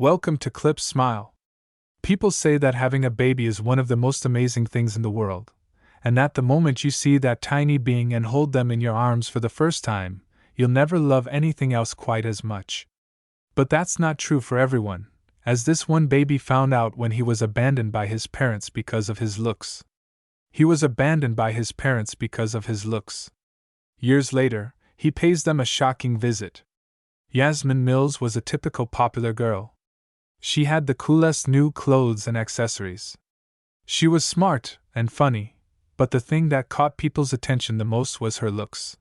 Welcome to Clip Smile. People say that having a baby is one of the most amazing things in the world, and that the moment you see that tiny being and hold them in your arms for the first time, you'll never love anything else quite as much. But that's not true for everyone, as this one baby found out when he was abandoned by his parents because of his looks. He was abandoned by his parents because of his looks. Years later, he pays them a shocking visit. Yasmin Mills was a typical popular girl. She had the coolest new clothes and accessories. She was smart and funny, but the thing that caught people's attention the most was her looks.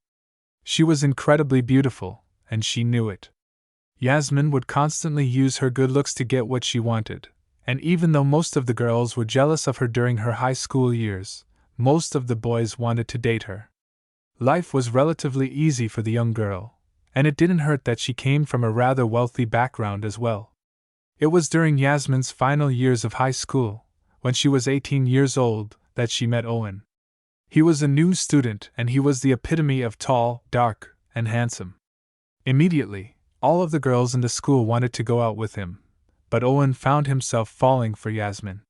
She was incredibly beautiful, and she knew it. Yasmin would constantly use her good looks to get what she wanted, and even though most of the girls were jealous of her during her high school years, most of the boys wanted to date her. Life was relatively easy for the young girl, and it didn't hurt that she came from a rather wealthy background as well. It was during Yasmin's final years of high school, when she was 18 years old, that she met Owen. He was a new student and he was the epitome of tall, dark, and handsome. Immediately, all of the girls in the school wanted to go out with him, but Owen found himself falling for Yasmin.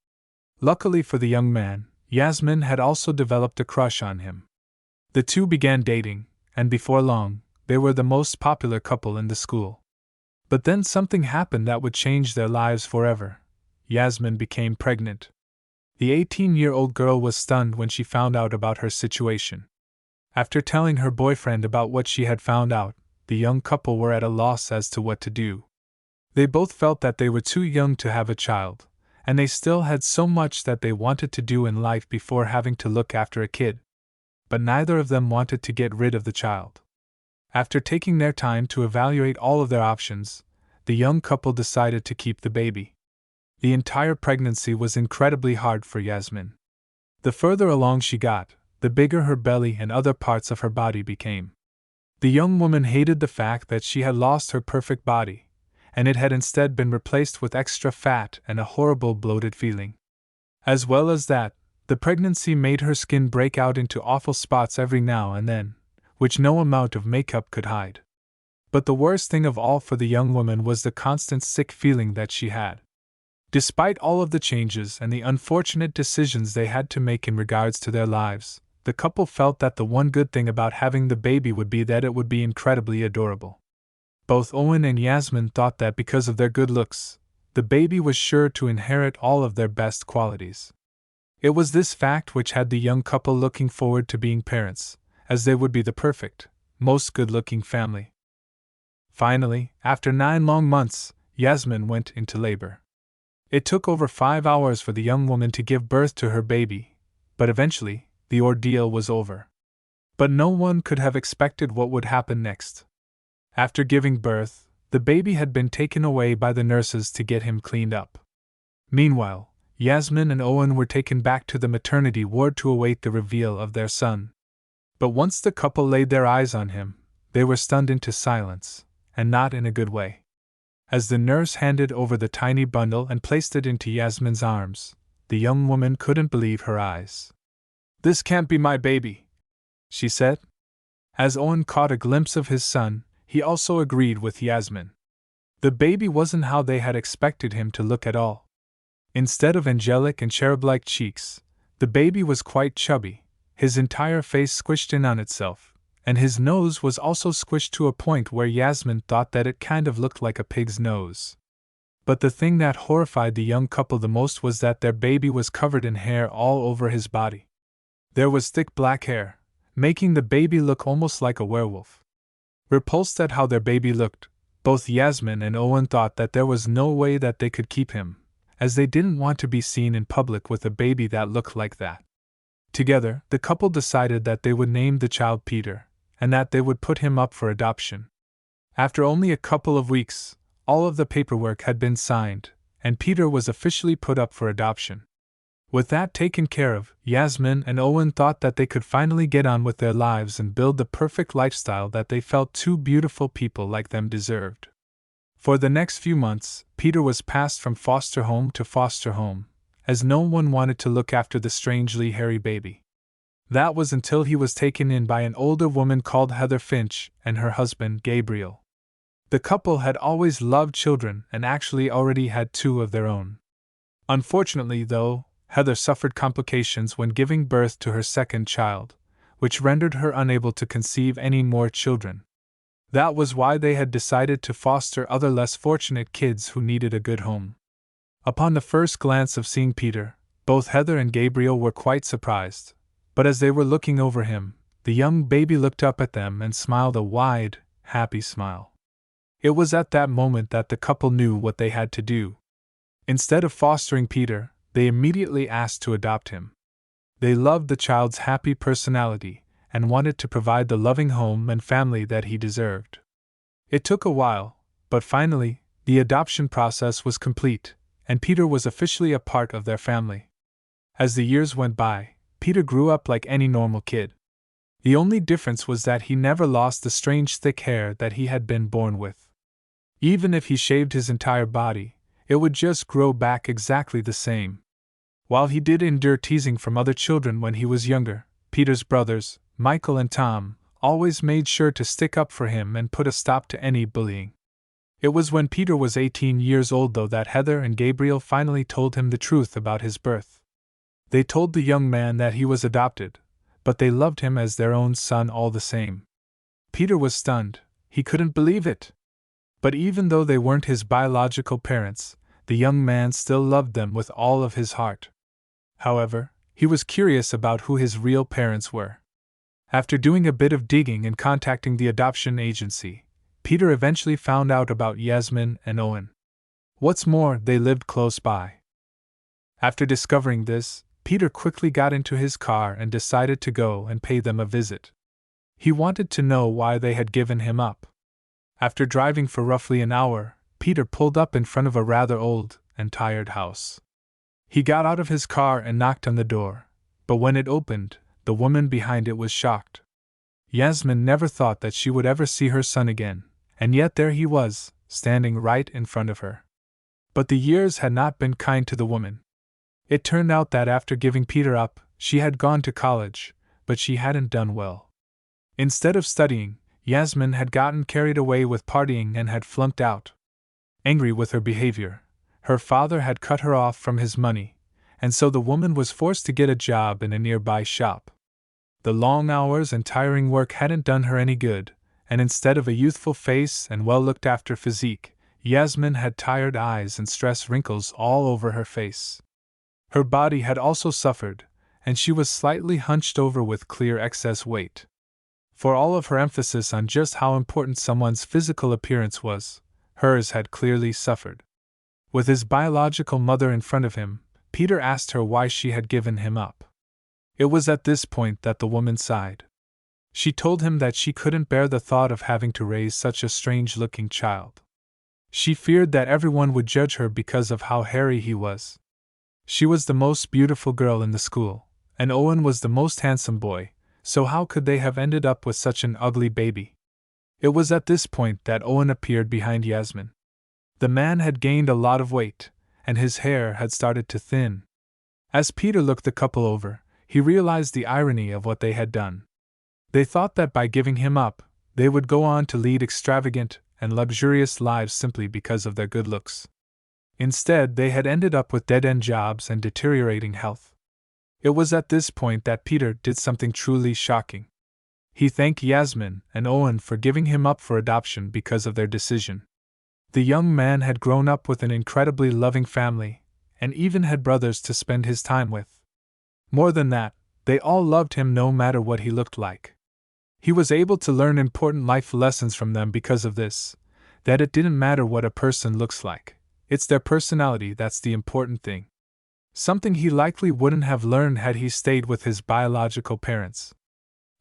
Luckily for the young man, Yasmin had also developed a crush on him. The two began dating, and before long, they were the most popular couple in the school. But then something happened that would change their lives forever. Yasmin became pregnant. The 18-year-old girl was stunned when she found out about her situation. After telling her boyfriend about what she had found out, the young couple were at a loss as to what to do. They both felt that they were too young to have a child, and they still had so much that they wanted to do in life before having to look after a kid. But neither of them wanted to get rid of the child. After taking their time to evaluate all of their options, the young couple decided to keep the baby. The entire pregnancy was incredibly hard for Yasmin. The further along she got, the bigger her belly and other parts of her body became. The young woman hated the fact that she had lost her perfect body, and it had instead been replaced with extra fat and a horrible bloated feeling. As well as that, the pregnancy made her skin break out into awful spots every now and then, which no amount of makeup could hide. But the worst thing of all for the young woman was the constant sick feeling that she had. Despite all of the changes and the unfortunate decisions they had to make in regards to their lives, the couple felt that the one good thing about having the baby would be that it would be incredibly adorable. Both Owen and Yasmin thought that because of their good looks, the baby was sure to inherit all of their best qualities. It was this fact which had the young couple looking forward to being parents, as they would be the perfect, most good-looking family. Finally, after 9 long months, Yasmin went into labor. It took over 5 hours for the young woman to give birth to her baby, but eventually, the ordeal was over. But no one could have expected what would happen next. After giving birth, the baby had been taken away by the nurses to get him cleaned up. Meanwhile, Yasmin and Owen were taken back to the maternity ward to await the reveal of their son. But once the couple laid their eyes on him, they were stunned into silence, and not in a good way. As the nurse handed over the tiny bundle and placed it into Yasmin's arms, the young woman couldn't believe her eyes. "This can't be my baby," she said. As Owen caught a glimpse of his son, he also agreed with Yasmin. The baby wasn't how they had expected him to look at all. Instead of angelic and cherub-like cheeks, the baby was quite chubby, his entire face squished in on itself, and his nose was also squished to a point where Yasmin thought that it kind of looked like a pig's nose. But the thing that horrified the young couple the most was that their baby was covered in hair all over his body. There was thick black hair, making the baby look almost like a werewolf. Repulsed at how their baby looked, both Yasmin and Owen thought that there was no way that they could keep him, as they didn't want to be seen in public with a baby that looked like that. Together, the couple decided that they would name the child Peter, and that they would put him up for adoption. After only a couple of weeks, all of the paperwork had been signed, and Peter was officially put up for adoption. With that taken care of, Yasmin and Owen thought that they could finally get on with their lives and build the perfect lifestyle that they felt two beautiful people like them deserved. For the next few months, Peter was passed from foster home to foster home, as no one wanted to look after the strangely hairy baby. That was until he was taken in by an older woman called Heather Finch and her husband Gabriel. The couple had always loved children and actually already had 2 of their own. Unfortunately, though, Heather suffered complications when giving birth to her second child, which rendered her unable to conceive any more children. That was why they had decided to foster other less fortunate kids who needed a good home. Upon the first glance of seeing Peter, both Heather and Gabriel were quite surprised, but as they were looking over him, the young baby looked up at them and smiled a wide, happy smile. It was at that moment that the couple knew what they had to do. Instead of fostering Peter, they immediately asked to adopt him. They loved the child's happy personality and wanted to provide the loving home and family that he deserved. It took a while, but finally, the adoption process was complete, and Peter was officially a part of their family. As the years went by, Peter grew up like any normal kid. The only difference was that he never lost the strange thick hair that he had been born with. Even if he shaved his entire body, it would just grow back exactly the same. While he did endure teasing from other children when he was younger, Peter's brothers, Michael and Tom, always made sure to stick up for him and put a stop to any bullying. It was when Peter was 18 years old, though, that Heather and Gabriel finally told him the truth about his birth. They told the young man that he was adopted, but they loved him as their own son all the same. Peter was stunned. He couldn't believe it. But even though they weren't his biological parents, the young man still loved them with all of his heart. However, he was curious about who his real parents were. After doing a bit of digging and contacting the adoption agency, Peter eventually found out about Yasmin and Owen. What's more, they lived close by. After discovering this, Peter quickly got into his car and decided to go and pay them a visit. He wanted to know why they had given him up. After driving for roughly an hour, Peter pulled up in front of a rather old and tired house. He got out of his car and knocked on the door, but when it opened, the woman behind it was shocked. Yasmin never thought that she would ever see her son again, and yet there he was, standing right in front of her. But the years had not been kind to the woman. It turned out that after giving Peter up, she had gone to college, but she hadn't done well. Instead of studying, Yasmin had gotten carried away with partying and had flunked out. Angry with her behavior, her father had cut her off from his money, and so the woman was forced to get a job in a nearby shop. The long hours and tiring work hadn't done her any good, and instead of a youthful face and well-looked-after physique, Yasmin had tired eyes and stress wrinkles all over her face. Her body had also suffered, and she was slightly hunched over with clear excess weight. For all of her emphasis on just how important someone's physical appearance was, hers had clearly suffered. With his biological mother in front of him, Peter asked her why she had given him up. It was at this point that the woman sighed. She told him that she couldn't bear the thought of having to raise such a strange-looking child. She feared that everyone would judge her because of how hairy he was. She was the most beautiful girl in the school, and Owen was the most handsome boy, so how could they have ended up with such an ugly baby? It was at this point that Owen appeared behind Yasmin. The man had gained a lot of weight, and his hair had started to thin. As Peter looked the couple over, he realized the irony of what they had done. They thought that by giving him up, they would go on to lead extravagant and luxurious lives simply because of their good looks. Instead, they had ended up with dead-end jobs and deteriorating health. It was at this point that Peter did something truly shocking. He thanked Yasmin and Owen for giving him up for adoption because of their decision. The young man had grown up with an incredibly loving family, and even had brothers to spend his time with. More than that, they all loved him no matter what he looked like. He was able to learn important life lessons from them because of this, that it didn't matter what a person looks like, it's their personality that's the important thing. Something he likely wouldn't have learned had he stayed with his biological parents.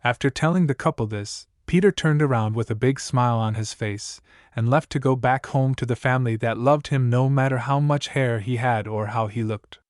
After telling the couple this, Peter turned around with a big smile on his face and left to go back home to the family that loved him no matter how much hair he had or how he looked.